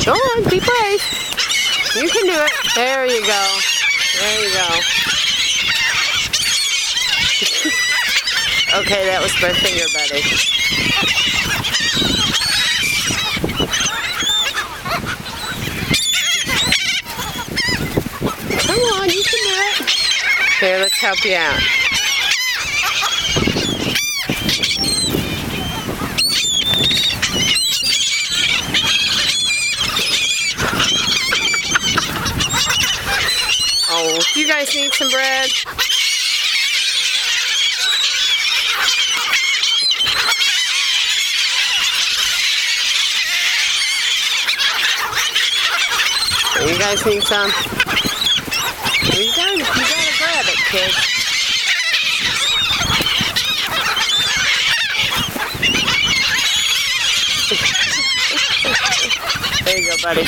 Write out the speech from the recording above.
Go on, be brave. You can do it. There you go. There you go. Okay, that was my finger, buddy. Come on, you can do it. Here, let's help you out. Oh, you guys need some bread? You guys need some? You gotta grab it, kids. There you go, buddy.